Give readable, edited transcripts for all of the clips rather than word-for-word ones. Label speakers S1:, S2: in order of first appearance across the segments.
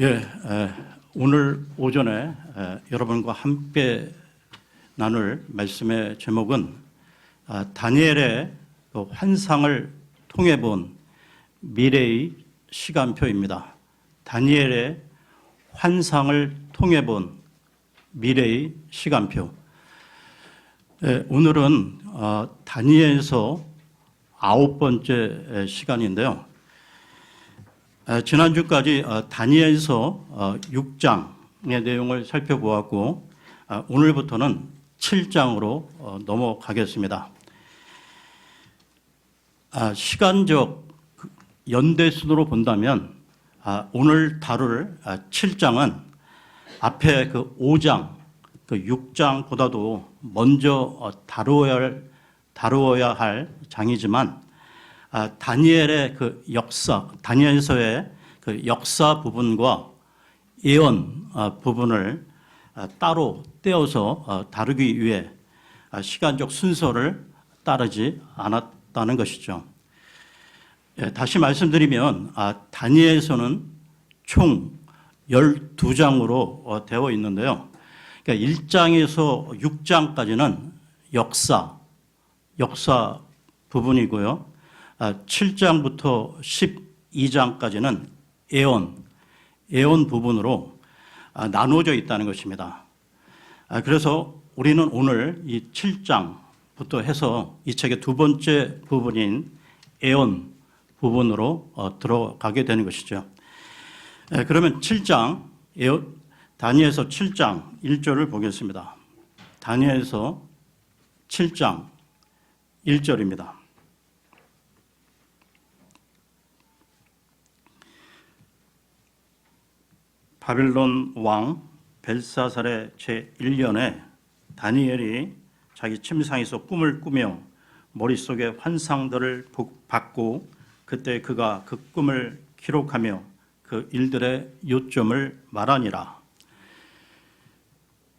S1: 예, 오늘 오전에 여러분과 함께 나눌 말씀의 제목은 다니엘의 그 환상을 통해 본 미래의 시간표입니다. 다니엘의 환상을 통해 본 미래의 시간표. 오늘은 다니엘서 9번째 시간인데요. 지난주까지 다니엘서 6장의 내용을 살펴보았고 오늘부터는 7장으로 넘어가겠습니다. 시간적 연대순으로 본다면 오늘 다룰 7장은 앞에 그 5장, 그 6장보다도 먼저 다루어야 할 장이지만 다니엘의 그 역사, 다니엘서의 그 역사 부분과 예언 부분을 따로 떼어서 다루기 위해 시간적 순서를 따르지 않았다는 것이죠. 다시 말씀드리면 다니엘서는 총 12장으로 되어 있는데요. 그러니까 1장에서 6장까지는 역사 부분이고요. 7장부터 12장까지는 예언 부분으로 나누어져 있다는 것입니다. 그래서 우리는 오늘 이 7장부터 해서 이 책의 두 번째 부분인 예언 부분으로 들어가게 되는 것이죠. 그러면 7장, 다니엘서 7장 1절을 보겠습니다. 다니엘서 7장 1절입니다. 바빌론 왕 벨사살의 제1년에 다니엘이 자기 침상에서 꿈을 꾸며 머릿속에 환상들을 받고 그때 그가 그 꿈을 기록하며 그 일들의 요점을 말하니라.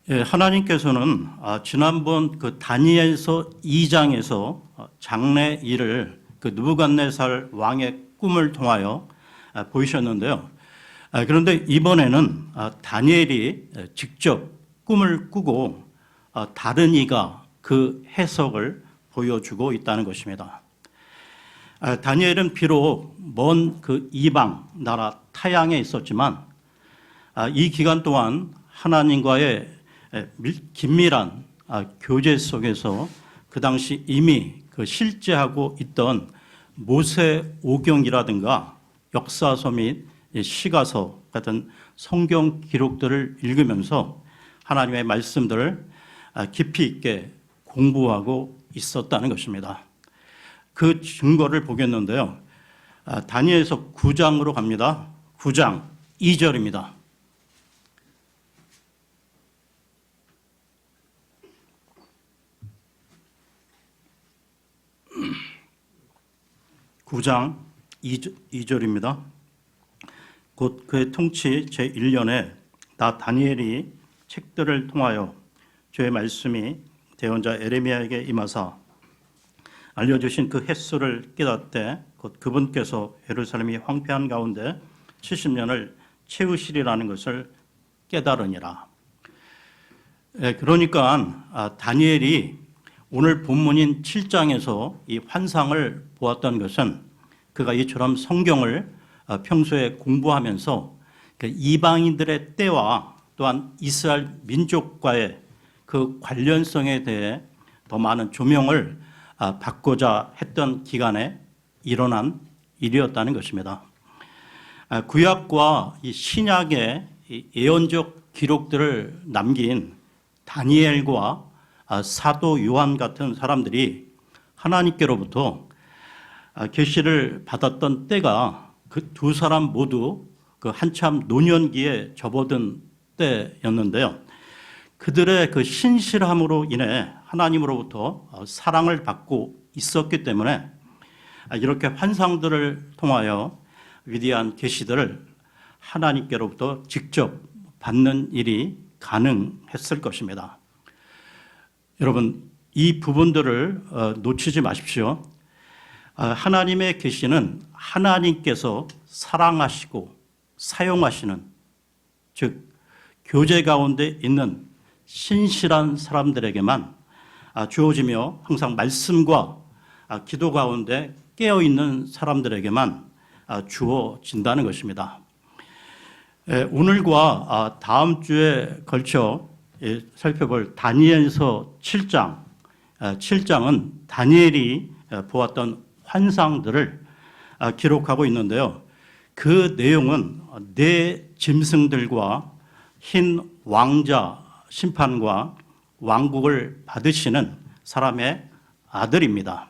S1: 하나님께서는 지난번 그 다니엘서 2장에서 장래 일을 그 느부갓네살 왕의 꿈을 통하여 보이셨는데요. 그런데 이번에는 다니엘이 직접 꿈을 꾸고 다른 이가 그 해석을 보여주고 있다는 것입니다. 다니엘은 비록 먼 그 이방 나라 타향에 있었지만 이 기간 동안 하나님과의 긴밀한 교제 속에서 그 당시 이미 그 실제하고 있던 모세오경이라든가 역사서 및 시가서 같은 성경 기록들을 읽으면서 하나님의 말씀들을 깊이 있게 공부하고 있었다는 것입니다. 그 증거를 보겠는데요. 다니엘서 9장으로 갑니다. 9장 2절입니다. (9장 2절입니다) 곧 그의 통치 제1년에 나 다니엘이 책들을 통하여 주의 말씀이 대언자 에레미야에게 임하사 알려주신 그 횟수를 깨닫되 곧 그분께서 예루살렘이 황폐한 가운데 70년을 채우시리라는 것을 깨달으니라. 그러니까 다니엘이 오늘 본문인 7장에서 이 환상을 보았던 것은 그가 이처럼 성경을 평소에 공부하면서 이방인들의 때와 또한 이스라엘 민족과의 그 관련성에 대해 더 많은 조명을 받고자 했던 기간에 일어난 일이었다는 것입니다. 구약과 이 신약의 예언적 기록들을 남긴 다니엘과 사도 요한 같은 사람들이 하나님께로부터 계시를 받았던 때가 그 두 사람 모두 그 한참 노년기에 접어든 때였는데요. 그들의 그 신실함으로 인해 하나님으로부터 사랑을 받고 있었기 때문에 이렇게 환상들을 통하여 위대한 계시들을 하나님께로부터 직접 받는 일이 가능했을 것입니다. 여러분, 이 부분들을 놓치지 마십시오. 하나님의 계시는 하나님께서 사랑하시고 사용하시는 즉 교제 가운데 있는 신실한 사람들에게만 주어지며 항상 말씀과 기도 가운데 깨어있는 사람들에게만 주어진다는 것입니다. 오늘과 다음 주에 걸쳐 살펴볼 다니엘서 7장, 7장은 다니엘이 보았던 환상들을 기록하고 있는데요. 그 내용은 네 짐승들과 흰 왕자 심판과 왕국을 받으시는 사람의 아들입니다.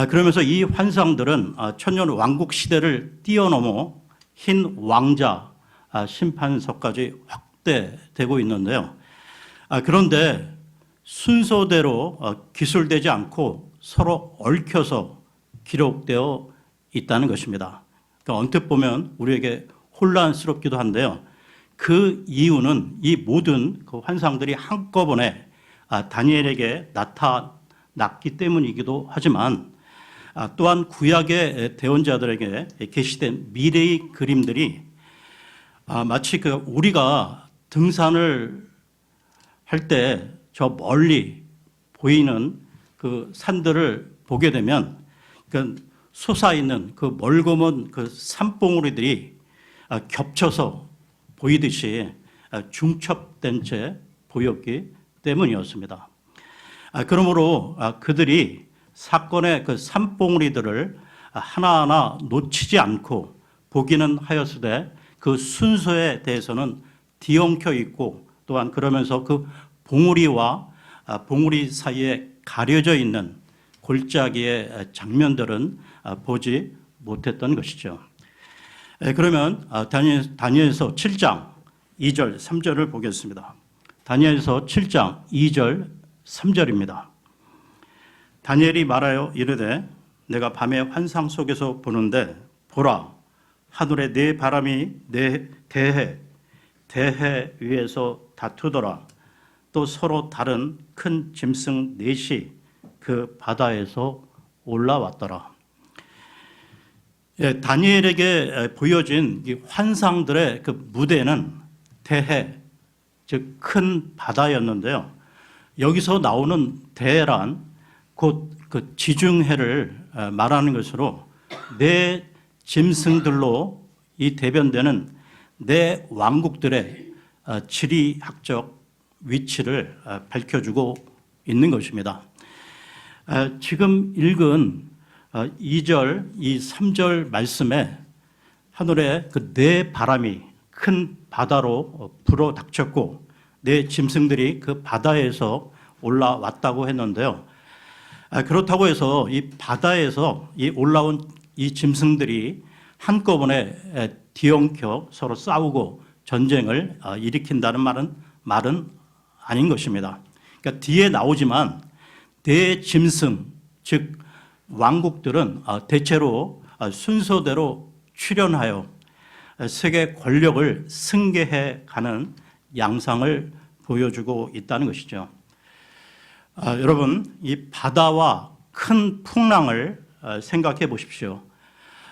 S1: 그러면서 이 환상들은 천년 왕국 시대를 뛰어넘어 흰 왕자 심판서까지 확대되고 있는데요. 그런데 순서대로 기술되지 않고 서로 얽혀서 기록되어 있다는 것입니다. 그러니까 언뜻 보면 우리에게 혼란스럽기도 한데요. 그 이유는 이 모든 그 환상들이 한꺼번에 다니엘에게 나타났기 때문이기도 하지만 또한 구약의 대언자들에게 계시된 미래의 그림들이 마치 우리가 등산을 할 때 저 멀리 보이는 그 산들을 보게 되면 그 솟아있는 그 멀고먼 그 산봉우리들이 겹쳐서 보이듯이 중첩된 채 보였기 때문이었습니다. 그러므로 그들이 사건의 그 산봉우리들을 하나하나 놓치지 않고 보기는 하였으되 그 순서에 대해서는 뒤엉켜 있고 또한 그러면서 그 봉우리와 봉우리 사이에 가려져 있는 골짜기의 장면들은 보지 못했던 것이죠. 그러면 다니엘서 7장 2절 3절을 보겠습니다. 다니엘서 7장 2절 3절입니다. 다니엘이 말하여 이르되 내가 밤에 환상 속에서 보는데 보라 하늘에 네 바람이 네 대해 위에서 다투더라. 또 서로 다른 큰 짐승 넷이 그 바다에서 올라왔더라. 다니엘에게 보여진 이 환상들의 그 무대는 대해, 즉 큰 바다였는데요. 여기서 나오는 대해란 곧 그 지중해를 말하는 것으로 네 짐승들로 이 대변되는 네 왕국들의 지리학적 위치를 밝혀주고 있는 것입니다. 지금 읽은 2절, 이 3절 말씀에 하늘에 그 네 바람이 큰 바다로 불어 닥쳤고 네 짐승들이 그 바다에서 올라왔다고 했는데요. 그렇다고 해서 이 바다에서 이 올라온 이 짐승들이 한꺼번에 뒤엉켜 서로 싸우고 전쟁을 일으킨다는 말은 아닌 것입니다. 그러니까 뒤에 나오지만 대짐승, 즉 왕국들은 대체로 순서대로 출현하여 세계 권력을 승계해 가는 양상을 보여주고 있다는 것이죠. 여러분, 이 바다와 큰 풍랑을 생각해 보십시오.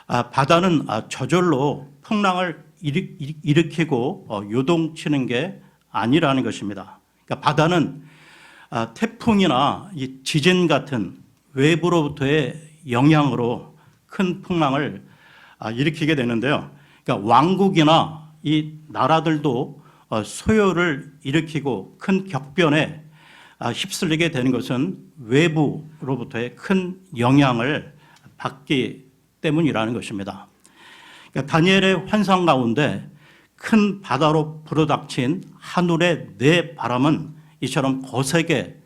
S1: 바다는 저절로 풍랑을 일으키고 요동치는 게 아니라는 것입니다. 그러니까 바다는 태풍이나 이 지진 같은 외부로부터의 영향으로 큰 풍랑을 일으키게 되는데요. 그러니까 왕국이나 이 나라들도 소요를 일으키고 큰 격변에 휩쓸리게 되는 것은 외부로부터의 큰 영향을 받기 때문이라는 것입니다. 그러니까 다니엘의 환상 가운데 큰 바다로 불어닥친 하늘의 네 바람은 이처럼 거세게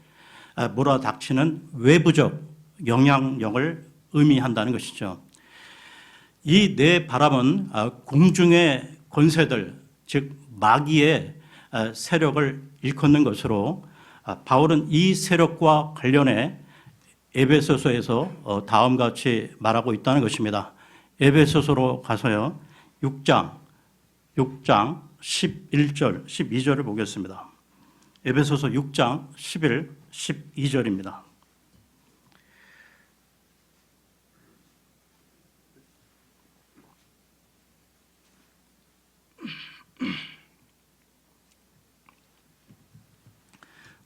S1: 몰아닥치는 외부적 영향력을 의미한다는 것이죠. 이 네 바람은 공중의 권세들, 즉 마귀의 세력을 일컫는 것으로 바울은 이 세력과 관련해 에베소서에서 다음과 같이 말하고 있다는 것입니다. 에베소서로 가서요. 6장 11절, 12절을 보겠습니다. 에베소서 6장 11, 12절입니다.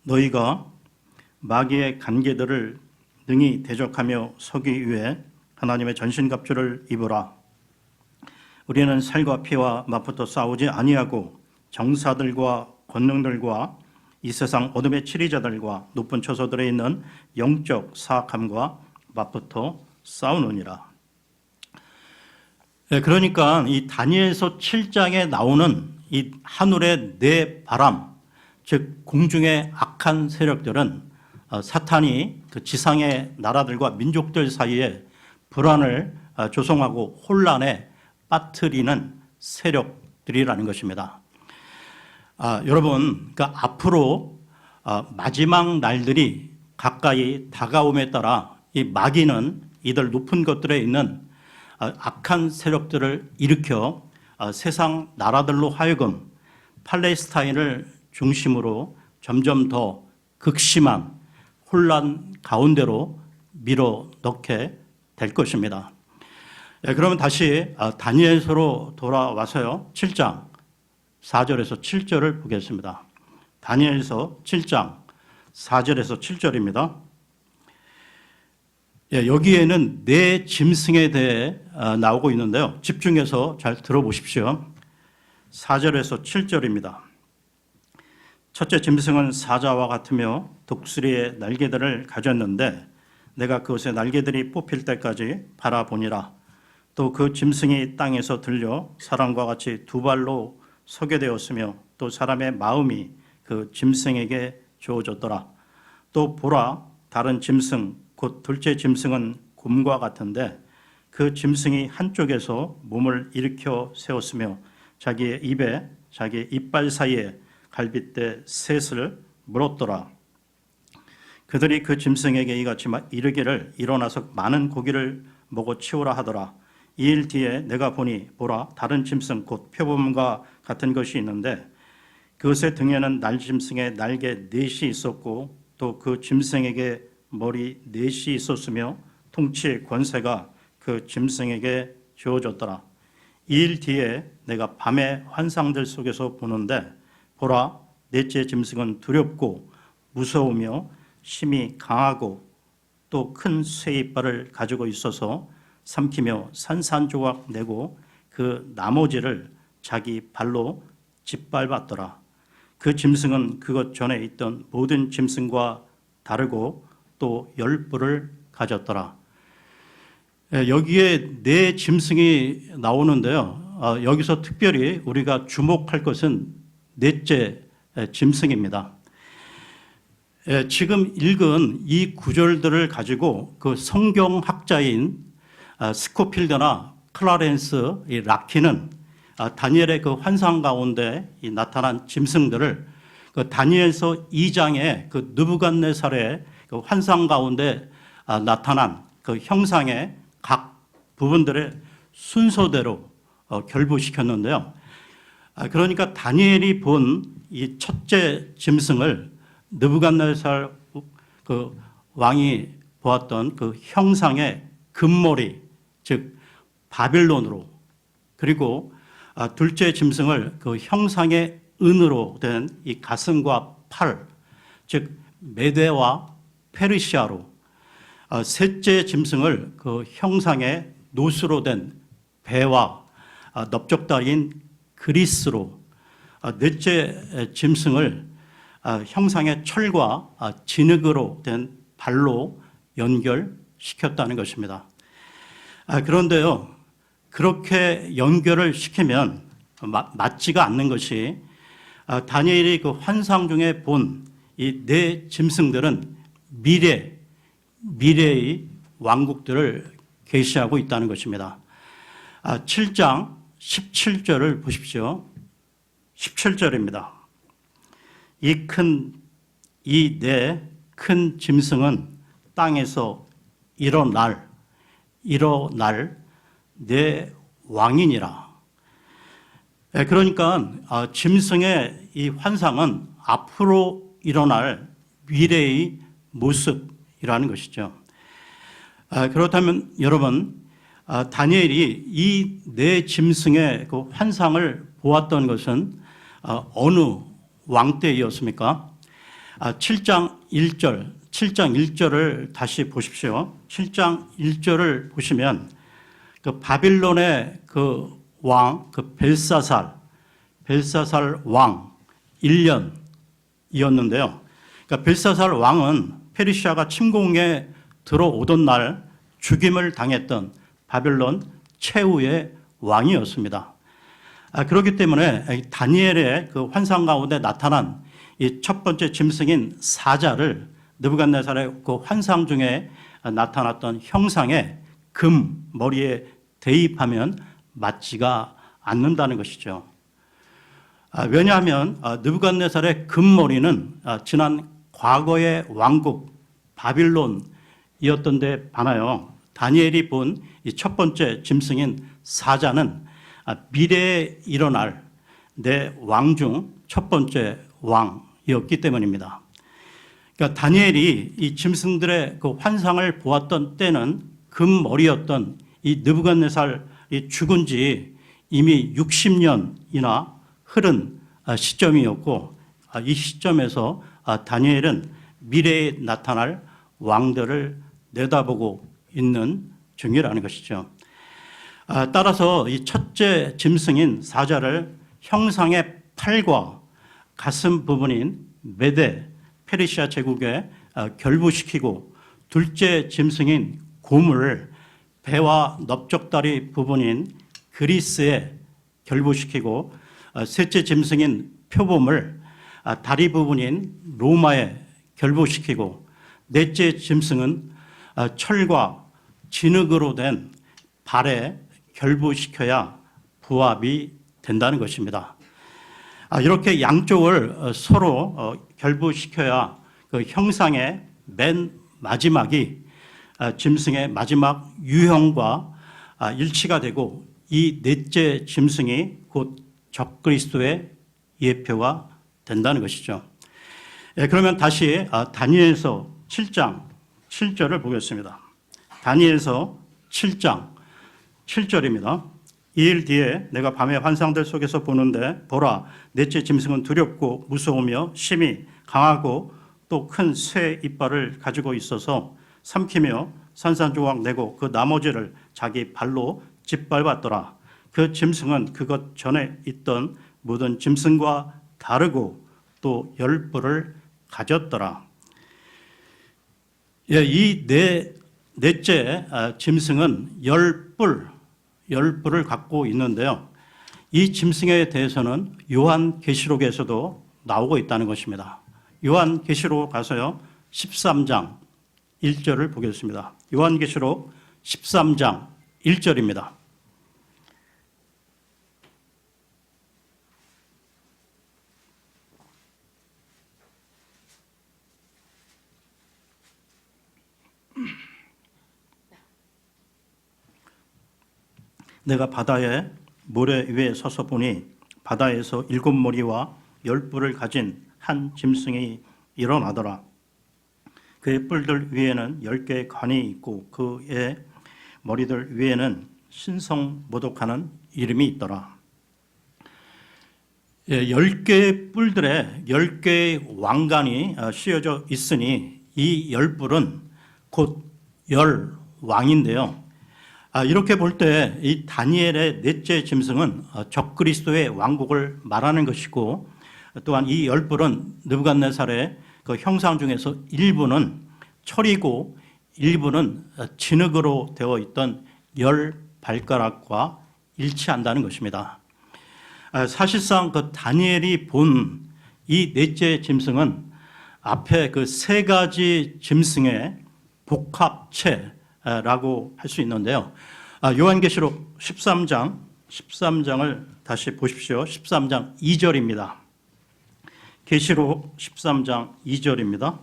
S1: 너희가 마귀의 관계들을 능히 대적하며 서기 위해 하나님의 전신갑주를 입으라. 우리는 살과 피와 맞붙어 싸우지 아니하고 정사들과 권능들과 이 세상 어둠의 치리자들과 높은 처소들에 있는 영적 사악함과 맞붙어 싸우느니라. 그러니까 이 다니엘서 7장에 나오는 이 하늘의 네 바람, 즉 공중의 악한 세력들은 사탄이 그 지상의 나라들과 민족들 사이에 불안을 조성하고 혼란에 빠뜨리는 세력들이라는 것입니다. 여러분, 그러니까 앞으로 마지막 날들이 가까이 다가옴에 따라 이 마귀는 이들 높은 것들에 있는 악한 세력들을 일으켜 세상 나라들로 하여금 팔레스타인을 중심으로 점점 더 극심한 혼란 가운데로 밀어넣게 될 것입니다. 그러면 다시 다니엘서로 돌아와서요. 7장 4절에서 7절을 보겠습니다. 다니엘서 7장 4절에서 7절입니다. 여기에는 네 짐승에 대해 나오고 있는데요. 집중해서 잘 들어보십시오. 4절에서 7절입니다. 첫째 짐승은 사자와 같으며 독수리의 날개들을 가졌는데 내가 그것의 날개들이 뽑힐 때까지 바라보니라. 또 그 짐승이 땅에서 들려 사람과 같이 두 발로 서게 되었으며 또 사람의 마음이 그 짐승에게 주어졌더라. 또 보라, 다른 짐승 곧 둘째 짐승은 곰과 같은데 그 짐승이 한쪽에서 몸을 일으켜 세웠으며 자기의 입에 자기의 이빨 사이에 갈빗대 셋을 물었더라. 그들이 그 짐승에게 이같이 이르기를 일어나서 많은 고기를 먹어 치우라 하더라. 2일 뒤에 내가 보니 보라, 다른 짐승 곧 표범과 같은 것이 있는데 그것의 등에는 날짐승의 날개 넷이 있었고 또 그 짐승에게 머리 넷이 있었으며 통치의 권세가 그 짐승에게 주어졌더라. 2일 뒤에 내가 밤의 환상들 속에서 보는데 보라, 넷째 짐승은 두렵고 무서우며 힘이 강하고 또 큰 쇠이빨을 가지고 있어서 삼키며 산산조각 내고 그 나머지를 자기 발로 짓밟았더라. 그 짐승은 그것 전에 있던 모든 짐승과 다르고 또 10뿔을 가졌더라. 여기에 네 짐승이 나오는데요. 여기서 특별히 우리가 주목할 것은 넷째 짐승입니다. 지금 읽은 이 구절들을 가지고 그 성경학자인 스코필드나 클라렌스 라키는 다니엘의 그 환상 가운데 나타난 짐승들을 그 다니엘서 2장의 그 느부갓네살의 그 환상 가운데 나타난 그 형상의 각 부분들의 순서대로 결부시켰는데요. 그러니까 다니엘이 본 이 첫째 짐승을 느부갓네살 그 왕이 보았던 그 형상의 금머리, 즉 바빌론으로, 그리고 둘째 짐승을 그 형상의 은으로 된 이 가슴과 팔, 즉 메대와 페르시아로, 셋째 짐승을 그 형상의 노수로 된 배와 넓적다리인 그리스로, 넷째 짐승을 형상의 철과 진흙으로 된 발로 연결시켰다는 것입니다. 그런데요, 그렇게 연결을 시키면 맞지가 않는 것이 다니엘이 그 환상 중에 본 이 네 짐승들은 미래의 왕국들을 계시하고 있다는 것입니다. 7장 17절을 보십시오. 17절입니다. 이 네 큰 짐승은 땅에서 일어날 내 왕이니라. 그러니까 짐승의 이 환상은 앞으로 일어날 미래의 모습이라는 것이죠. 그렇다면 여러분, 다니엘이 이 네 짐승의 그 환상을 보았던 것은 어느 왕 때였습니까? 7장 1절을 다시 보십시오. 7장 1절을 보시면 그 바빌론의 그 왕, 그 벨사살 왕 1년이었는데요. 그러니까 벨사살 왕은 페르시아가 침공에 들어오던 날 죽임을 당했던 바빌론 최후의 왕이었습니다. 그렇기 때문에 다니엘의 그 환상 가운데 나타난 이 첫 번째 짐승인 사자를 느부갓네살의 그 환상 중에 나타났던 형상의 금 머리에 대입하면 맞지가 않는다는 것이죠. 왜냐하면 느부갓네살의 금머리는 지난 과거의 왕국 바빌론이었던 데 반하여 다니엘이 본 이 첫 번째 짐승인 사자는 미래에 일어날 내 왕 중 첫 번째 왕이었기 때문입니다. 그러니까 다니엘이 이 짐승들의 그 환상을 보았던 때는 금머리였던 이 느부갓네살이 죽은 지 이미 60년이나 흐른 시점이었고, 이 시점에서 다니엘은 미래에 나타날 왕들을 내다보고 있는 중이라는 것이죠. 따라서 이 첫째 짐승인 사자를 형상의 팔과 가슴 부분인 메데 페르시아 제국에 결부시키고, 둘째 짐승인 곰을 배와 넓적다리 부분인 그리스에 결부시키고, 셋째 짐승인 표범을 다리 부분인 로마에 결부시키고, 넷째 짐승은 철과 진흙으로 된 발에 결부시켜야 부합이 된다는 것입니다. 이렇게 양쪽을 서로 결부시켜야 그 형상의 맨 마지막이 짐승의 마지막 유형과 일치가 되고, 이 넷째 짐승이 곧 적그리스도의 예표가 된다는 것이죠. 그러면 다시 다니엘서 7장 7절을 보겠습니다. 다니엘서 7장 7절입니다. 2일 뒤에 내가 밤의 환상들 속에서 보는데, 보라, 넷째 짐승은 두렵고 무서우며 심히 강하고 또 큰 새 이빨을 가지고 있어서 삼키며 산산조각 내고 그 나머지를 자기 발로 짓밟았더라. 그 짐승은 그것 전에 있던 모든 짐승과 다르고 또 10뿔을 가졌더라. 이 넷째 짐승은 10뿔을 갖고 있는데요. 이 짐승에 대해서는 요한계시록에서도 나오고 있다는 것입니다. 요한계시록 가서요, 13장 1절을 보겠습니다. 요한계시록 13장 1절입니다. 내가 바다의 모래 위에 서서 보니 바다에서 7머리와 10뿔을 가진 한 짐승이 일어나더라. 그의 뿔들 위에는 10개의 관이 있고 그의 머리들 위에는 신성모독하는 이름이 있더라. 10개의 뿔들에 10개의 왕관이 씌어져 있으니 이 10뿔은 곧 10왕인데요. 이렇게 볼 때 이 다니엘의 넷째 짐승은 적그리스도의 왕국을 말하는 것이고, 또한 이 10뿔은 느부갓네살의 그 형상 중에서 일부는 철이고 일부는 진흙으로 되어 있던 10발가락과 일치한다는 것입니다. 사실상 그 다니엘이 본 이 넷째 짐승은 앞에 그 세 가지 짐승의 복합체라고 할 수 있는데요. 요한계시록 13장을 다시 보십시오. 13장 2절입니다. 계시록 13장 2절입니다.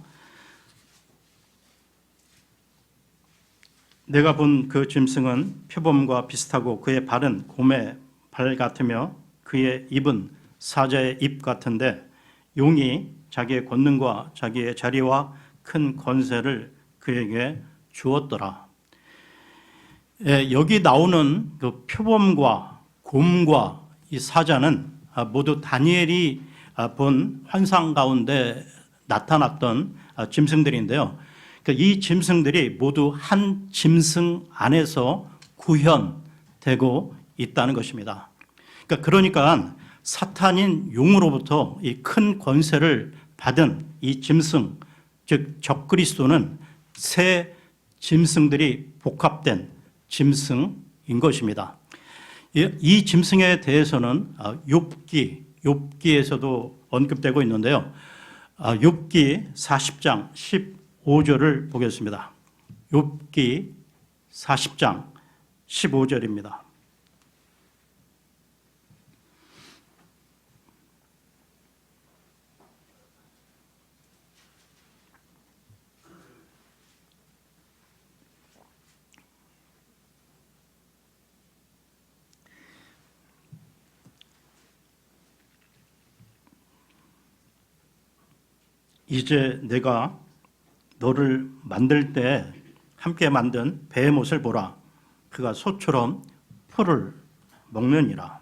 S1: 내가 본 그 짐승은 표범과 비슷하고 그의 발은 곰의 발 같으며 그의 입은 사자의 입 같은데, 용이 자기의 권능과 자기의 자리와 큰 권세를 그에게 주었더라. 여기 나오는 그 표범과 곰과 이 사자는 모두 다니엘이 본 환상 가운데 나타났던 짐승들인데요. 이 짐승들이 모두 한 짐승 안에서 구현되고 있다는 것입니다. 그러니까 사탄인 용으로부터 이 큰 권세를 받은 이 짐승, 즉 적그리스도는 새 짐승들이 복합된 짐승인 것입니다. 이 짐승에 대해서는 욥기에서도 언급되고 있는데요. 욥기 40장 15절을 보겠습니다. 욥기 40장 15절입니다. 이제 내가 너를 만들 때 함께 만든 배의 못을 보라. 그가 소처럼 풀을 먹느니라.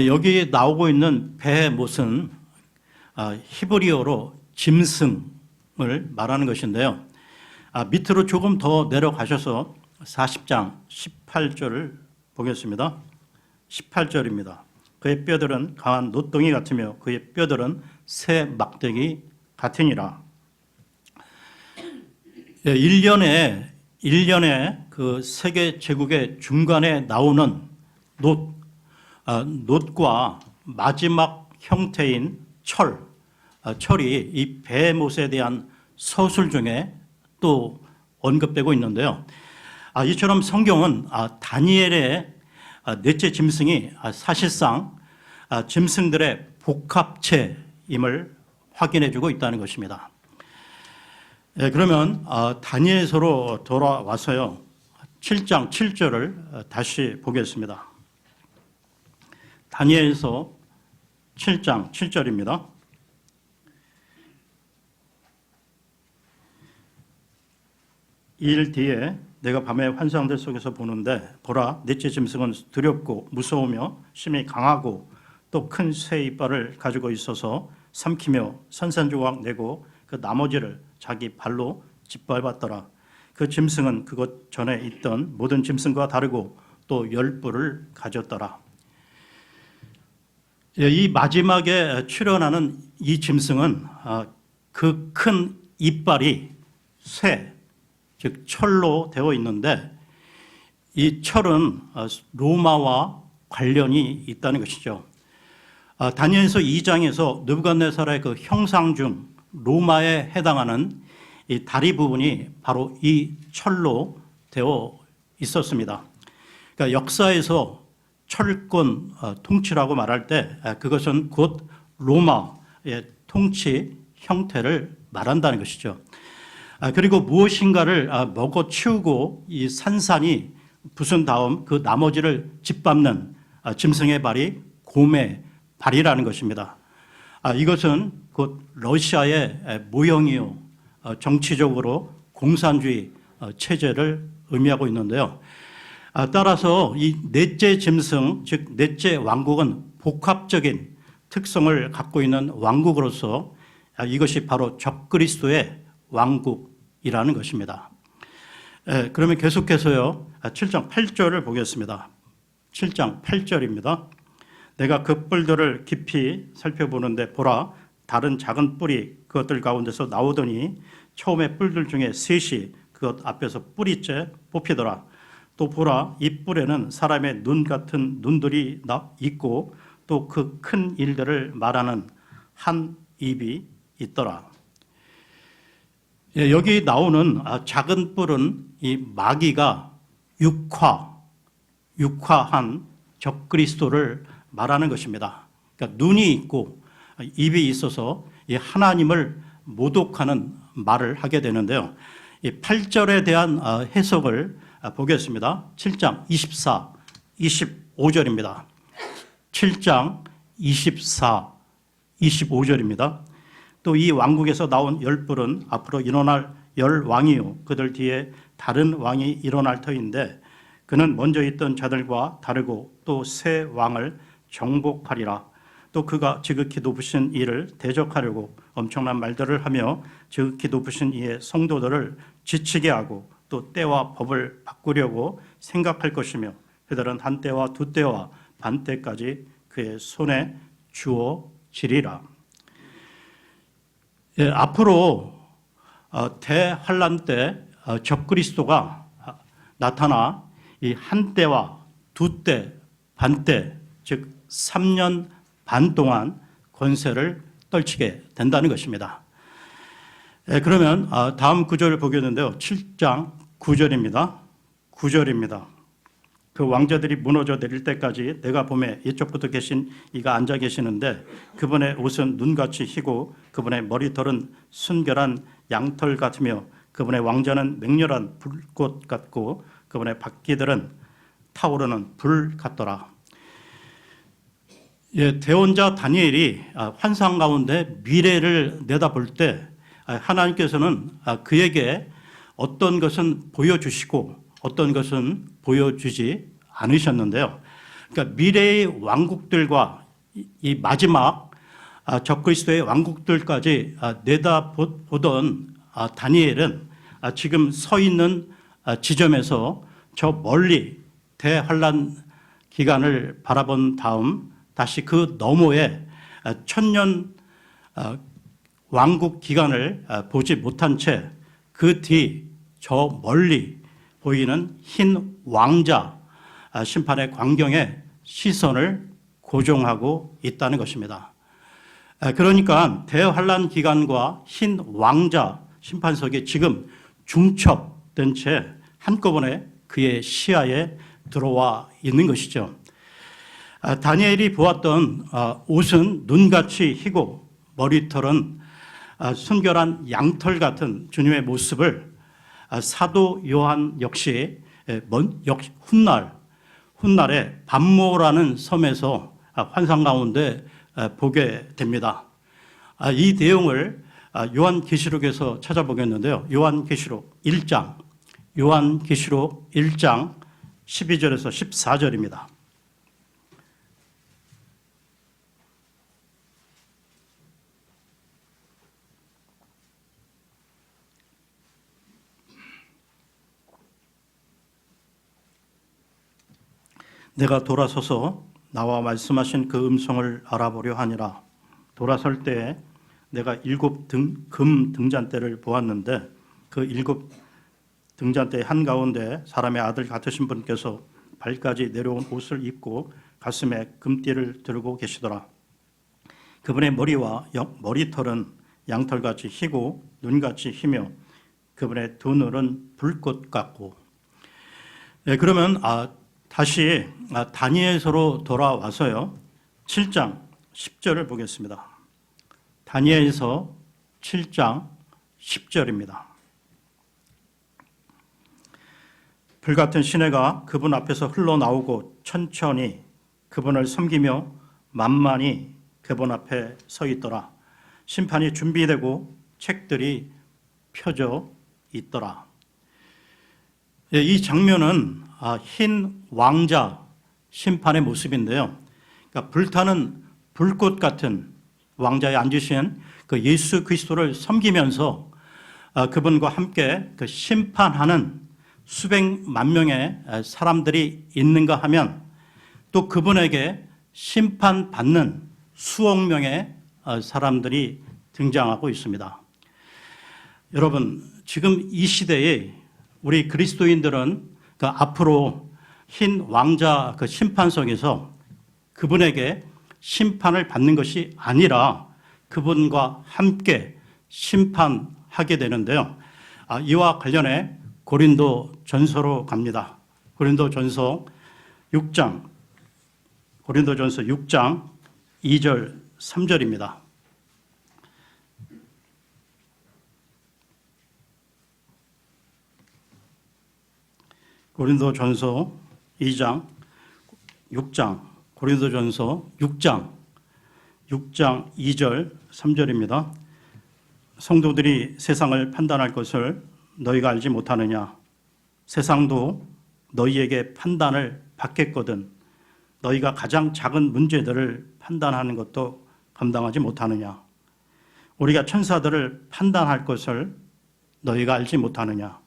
S1: 여기 나오고 있는 배의 못은 히브리어로 짐승을 말하는 것인데요. 밑으로 조금 더 내려가셔서 40장 18절을 보겠습니다. 18절입니다. 그의 뼈들은 강한 노덩이 같으며 그의 뼈들은 새 막대기 같으니라. 1년에 그 세계 제국의 중간에 나오는 놋과 마지막 형태인 철이 이 베못에 대한 서술 중에 또 언급되고 있는데요. 이처럼 성경은 다니엘의 넷째 짐승이 사실상 짐승들의 복합체임을 확인해주고 있다는 것입니다. 그러면 다니엘서로 돌아와서요. 7장 7절을 다시 보겠습니다. 다니엘서 7장 7절입니다. 이 일 뒤에 내가 밤에 환상들 속에서 보는데 보라 넷째 짐승은 두렵고 무서우며 심히 강하고 또 큰 새 이빨을 가지고 있어서 삼키며 산산조각 내고 그 나머지를 자기 발로 짓밟았더라. 그 짐승은 그것 전에 있던 모든 짐승과 다르고 또 10뿔을 가졌더라. 이 마지막에 출현하는 이 짐승은 그 큰 이빨이 새, 즉 철로 되어 있는데 이 철은 로마와 관련이 있다는 것이죠. 다니엘서 2장에서 느부갓네살의 그 형상 중 로마에 해당하는 이 다리 부분이 바로 이 철로 되어 있었습니다. 그러니까 역사에서 철권 통치라고 말할 때 그것은 곧 로마의 통치 형태를 말한다는 것이죠. 그리고 무엇인가를 먹어치우고 이 산산이 부순 다음 그 나머지를 짓밟는 짐승의 발이 곰의 발이라는 것입니다. 이것은 곧 러시아의 모형이요 정치적으로 공산주의 체제를 의미하고 있는데요. 따라서 이 넷째 짐승, 즉 넷째 왕국은 복합적인 특성을 갖고 있는 왕국으로서 이것이 바로 적그리스도의 왕국이라는 것입니다. 그러면 계속해서요. 7장 8절을 보겠습니다. 7장 8절입니다. 내가 그 뿔들을 깊이 살펴보는데 보라 다른 작은 뿔이 그것들 가운데서 나오더니 처음에 뿔들 중에 셋이 그것 앞에서 뿌리째 뽑히더라. 또 보라 이 뿔에는 사람의 눈 같은 눈들이 있고 또 그 큰 일들을 말하는 한 입이 있더라. 여기 나오는 작은 뿔은 이 마귀가 육화한 적그리스도를 말하는 것입니다. 그러니까 눈이 있고 입이 있어서 이 하나님을 모독하는 말을 하게 되는데요. 이 8절에 대한 해석을 보겠습니다. 7장 24, 25절입니다. 7장 24, 25절입니다. 또 이 왕국에서 나온 10뿔은 앞으로 일어날 10왕이요 그들 뒤에 다른 왕이 일어날 터인데 그는 먼저 있던 자들과 다르고 또 새 왕을 정복하리라. 또 또 그가 지극히 높으신 이를 대적하려고 엄청난 말들을 하며 지극히 높으신 이의 성도들을 지치게 하고 또 때와 법을 바꾸려고 생각할 것이며 그들은 한 때와 두 때와 반 때까지 그의 손에 주어지리라. 예, 앞으로 대환란 때 적그리스도가 나타나 이 한 때와 두 때, 반 때, 즉 3년 반 동안 권세를 떨치게 된다는 것입니다. 그러면 다음 구절을 보겠는데요. 7장 9절입니다. 9절입니다. 그 왕자들이 무너져 내릴 때까지 내가 보매 이쪽부터 계신 이가 앉아 계시는데 그분의 옷은 눈같이 희고 그분의 머리털은 순결한 양털 같으며 그분의 왕자는 맹렬한 불꽃 같고 그분의 바퀴들은 타오르는 불 같더라. 예, 대언자 다니엘이 환상 가운데 미래를 내다볼 때 하나님께서는 그에게 어떤 것은 보여주시고 어떤 것은 보여주지 않으셨는데요. 그러니까 미래의 왕국들과 이 마지막 적그리스도의 왕국들까지 내다보던 다니엘은 지금 서 있는 지점에서 저 멀리 대환란 기간을 바라본 다음 다시 그 너머에 천년 왕국 기간을 보지 못한 채 그 뒤 저 멀리 보이는 흰 왕자 심판의 광경에 시선을 고정하고 있다는 것입니다. 그러니까 대환란 기간과 흰 왕자 심판석이 지금 중첩된 채 한꺼번에 그의 시야에 들어와 있는 것이죠. 다니엘이 보았던 옷은 눈같이 희고 머리털은 순결한 양털 같은 주님의 모습을 사도 요한 역시 훗날에 반모라는 섬에서 환상 가운데 보게 됩니다. 이 내용을 요한계시록에서 찾아보겠는데요. 요한계시록 1장 12절에서 14절입니다. 내가 돌아서서 나와 말씀하신 그 음성을 알아보려 하니라. 돌아설 때에 내가 7 금 등잔대를 보았는데 그 7 등잔대 한가운데 사람의 아들 같으신 분께서 발까지 내려온 옷을 입고 가슴에 금띠를 들고 계시더라. 그분의 머리와 머리털은 양털같이 희고 눈같이 희며 그분의 두 눈은 불꽃 같고. 그러면 다시 다니엘서로 돌아와서요. 7장 10절을 보겠습니다. 다니엘서 7장 10절입니다. 불같은 시내가 그분 앞에서 흘러나오고 천천히 그분을 섬기며 만만히 그분 앞에 서 있더라. 심판이 준비되고 책들이 펴져 있더라. 이 장면은 흰 왕자 심판의 모습인데요. 그러니까 불타는 불꽃 같은 왕자에 앉으신 그 예수 그리스도를 섬기면서 그분과 함께 그 심판하는 수백만 명의 사람들이 있는가 하면 또 그분에게 심판받는 수억 명의 사람들이 등장하고 있습니다. 여러분, 지금 이 시대에 우리 그리스도인들은 그 앞으로 흰 왕자 그 심판석에서 그분에게 심판을 받는 것이 아니라 그분과 함께 심판하게 되는데요. 이와 관련해 고린도 전서로 갑니다. 고린도 전서 6장 2절 3절입니다. 고린도전서 2장 6장 고린도전서 6장 2절 3절입니다. 성도들이 세상을 판단할 것을 너희가 알지 못하느냐? 세상도 너희에게 판단을 받겠거든. 너희가 가장 작은 문제들을 판단하는 것도 감당하지 못하느냐? 우리가 천사들을 판단할 것을 너희가 알지 못하느냐?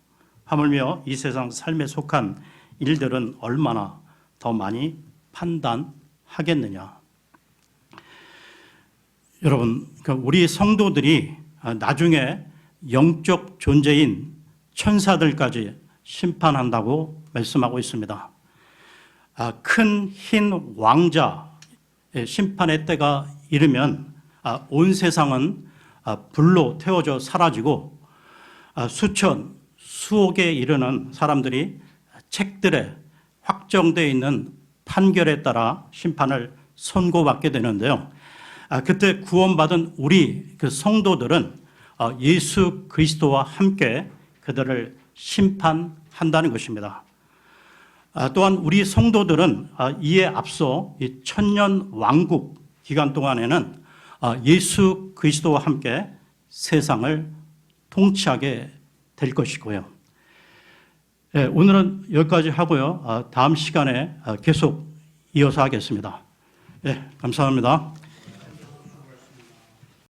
S1: 하물며 이 세상 삶에 속한 일들은 얼마나 더 많이 판단하겠느냐? 여러분, 우리 성도들이 나중에 영적 존재인 천사들까지 심판한다고 말씀하고 있습니다. 큰 흰 왕자의 심판의 때가 이르면 온 세상은 불로 태워져 사라지고 수천, 수억에 이르는 사람들이 책들에 확정되어 있는 판결에 따라 심판을 선고받게 되는데요. 그때 구원받은 우리 그 성도들은 예수 그리스도와 함께 그들을 심판한다는 것입니다. 또한 우리 성도들은 이에 앞서 이 천년 왕국 기간 동안에는 예수 그리스도와 함께 세상을 통치하게 될 것이고요. 오늘은 여기까지 하고요. 다음 시간에 계속 이어서 하겠습니다. 감사합니다.